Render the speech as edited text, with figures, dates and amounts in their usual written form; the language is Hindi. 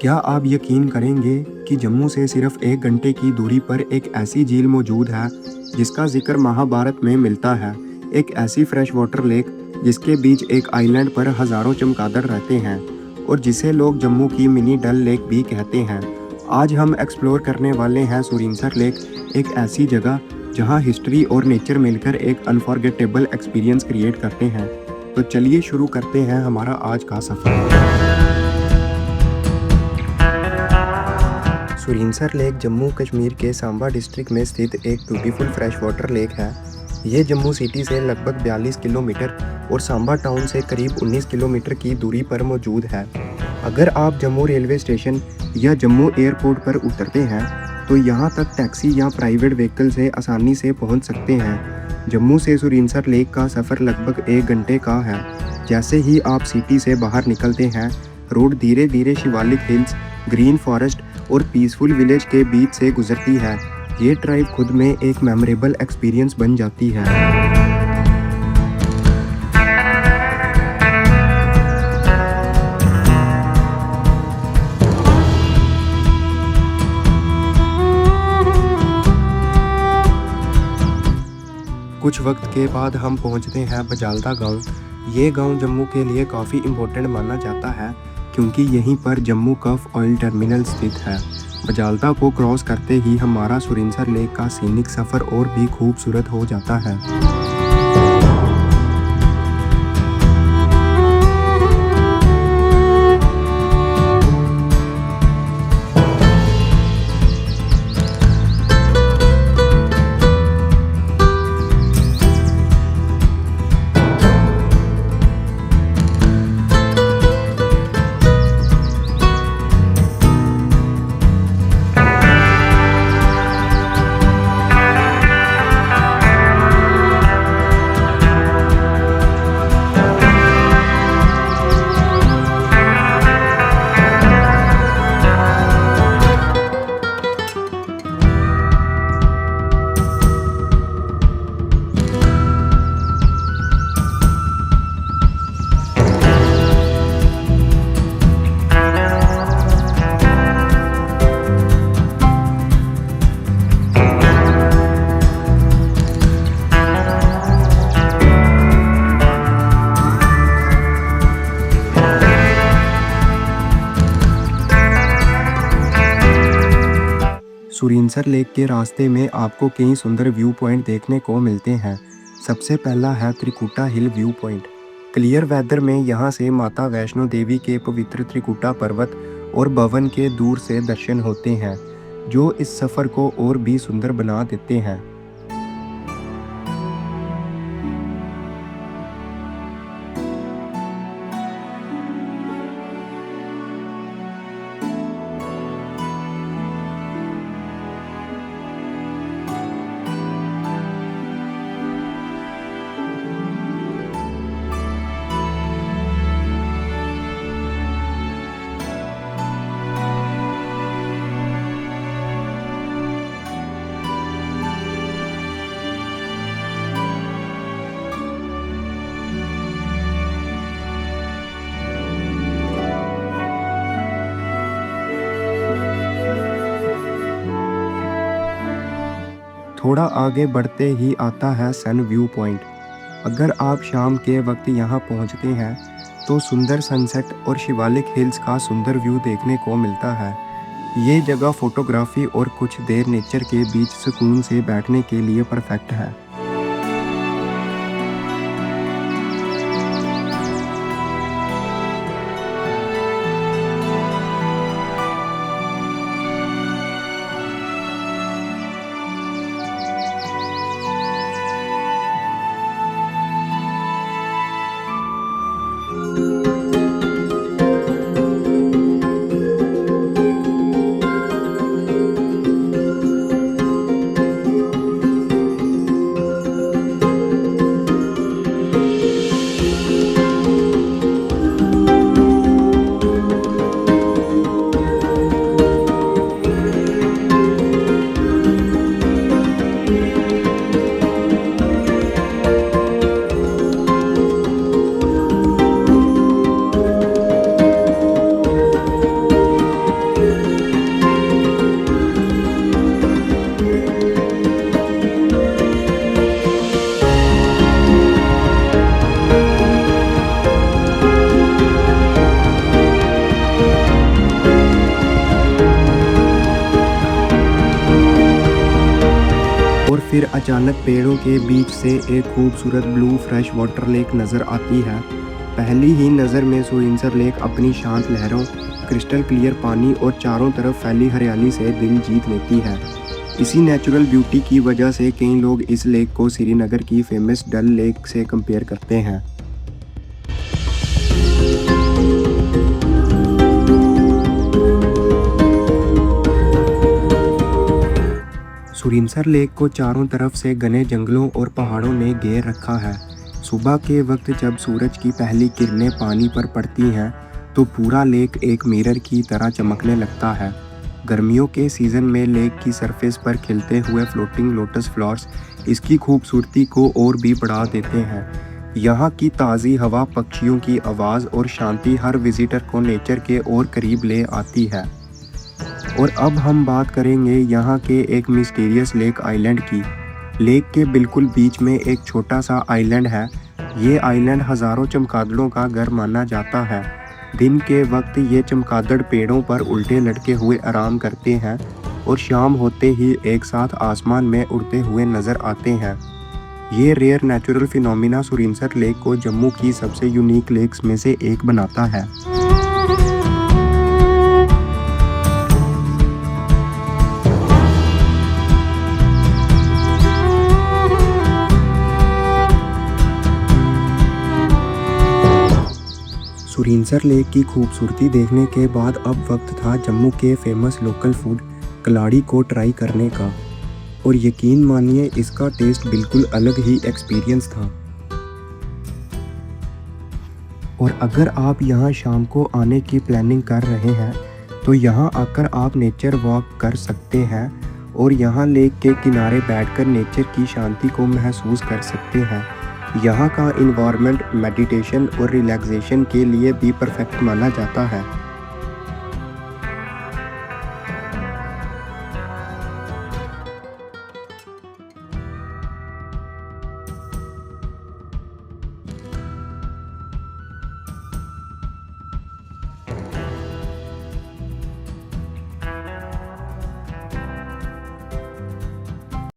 क्या आप यकीन करेंगे कि जम्मू से सिर्फ 1 घंटे की दूरी पर एक ऐसी झील मौजूद है जिसका जिक्र महाभारत में मिलता है। एक ऐसी फ्रेश वाटर लेक जिसके बीच एक आइलैंड पर हज़ारों चमगादड़ रहते हैं और जिसे लोग जम्मू की मिनी डल लेक भी कहते हैं। आज हम एक्सप्लोर करने वाले हैं सुरिनसर लेक, एक ऐसी जगह जहां हिस्ट्री और नेचर मिलकर एक अनफॉरगेटेबल एक्सपीरियंस क्रिएट करते हैं। तो चलिए शुरू करते हैं हमारा आज का सफ़र। सुरिनसर लेक जम्मू कश्मीर के सांबा डिस्ट्रिक्ट में स्थित एक ब्यूटीफुल फ्रेश वाटर लेक है। ये जम्मू सिटी से लगभग 42 किलोमीटर और सांबा टाउन से करीब 19 किलोमीटर की दूरी पर मौजूद है। अगर आप जम्मू रेलवे स्टेशन या जम्मू एयरपोर्ट पर उतरते हैं तो यहाँ तक टैक्सी या प्राइवेट व्हीकल से आसानी से पहुँच सकते हैं। जम्मू से सुरिनसर लेक का सफ़र लगभग 1 घंटे का है। जैसे ही आप सिटी से बाहर निकलते हैं, रोड धीरे धीरे शिवालिक हिल्स, ग्रीन फॉरेस्ट और पीसफुल विलेज के बीच से गुजरती है। ये ड्राइव खुद में एक मेमोरेबल एक्सपीरियंस बन जाती है। कुछ वक्त के बाद हम पहुंचते हैं बजालदा गांव। ये गांव जम्मू के लिए काफ़ी इम्पोर्टेंट माना जाता है क्योंकि यहीं पर जम्मू कफ ऑयल टर्मिनल स्थित है। बजालदा को क्रॉस करते ही हमारा सुरिनसर लेक का सीनिक सफ़र और भी खूबसूरत हो जाता है। सुरिनसर लेक के रास्ते में आपको कई सुंदर व्यू पॉइंट देखने को मिलते हैं। सबसे पहला है Trikuta hill view point. Clear weather में यहाँ से माता वैष्णो देवी के पवित्र त्रिकुटा पर्वत और भवन के दूर से दर्शन होते हैं, जो इस सफ़र को और भी सुंदर बना देते हैं। थोड़ा आगे बढ़ते ही आता है सन व्यू पॉइंट। अगर आप शाम के वक्त यहाँ पहुँचते हैं तो सुंदर सनसेट और शिवालिक हिल्स का सुंदर व्यू देखने को मिलता है। ये जगह फोटोग्राफी और कुछ देर नेचर के बीच सुकून से बैठने के लिए परफेक्ट है। फिर अचानक पेड़ों के बीच से एक खूबसूरत ब्लू फ्रेश वाटर लेक नज़र आती है। पहली ही नज़र में सुरिनसर लेक अपनी शांत लहरों, क्रिस्टल क्लियर पानी और चारों तरफ फैली हरियाली से दिल जीत लेती है। इसी नेचुरल ब्यूटी की वजह से कई लोग इस लेक को श्रीनगर की फेमस डल लेक से कंपेयर करते हैं। सुरिनसर लेक को चारों तरफ से घने जंगलों और पहाड़ों ने घेर रखा है। सुबह के वक्त जब सूरज की पहली किरणें पानी पर पड़ती हैं तो पूरा लेक एक मिरर की तरह चमकने लगता है। गर्मियों के सीज़न में लेक की सरफेस पर खिलते हुए फ्लोटिंग लोटस फ्लावर्स इसकी खूबसूरती को और भी बढ़ा देते हैं। यहाँ की ताज़ी हवा, पक्षियों की आवाज़ और शांति हर विजिटर को नेचर के और करीब ले आती है। और अब हम बात करेंगे यहाँ के एक मिस्टीरियस लेक आइलैंड की। लेक के बिल्कुल बीच में एक छोटा सा आइलैंड है। ये आइलैंड हज़ारों चमगादड़ों का घर माना जाता है। दिन के वक्त ये चमगादड़ पेड़ों पर उल्टे लटके हुए आराम करते हैं और शाम होते ही एक साथ आसमान में उड़ते हुए नज़र आते हैं। ये rare natural phenomena Surinsar lake को जम्मू की सबसे यूनिक लेक्स में से एक बनाता है। सुरिनसर लेक की खूबसूरती देखने के बाद अब वक्त था जम्मू के फेमस लोकल फूड कलाड़ी को ट्राई करने का, और यकीन मानिए इसका टेस्ट बिल्कुल अलग ही एक्सपीरियंस था। और अगर आप यहाँ शाम को आने की प्लानिंग कर रहे हैं तो यहाँ आकर आप नेचर वॉक कर सकते हैं और यहाँ लेक के किनारे बैठकर नेचर की शांति को महसूस कर सकते हैं। यहाँ का इन्वायरमेंट मेडिटेशन और रिलैक्सेशन के लिए भी परफेक्ट माना जाता है।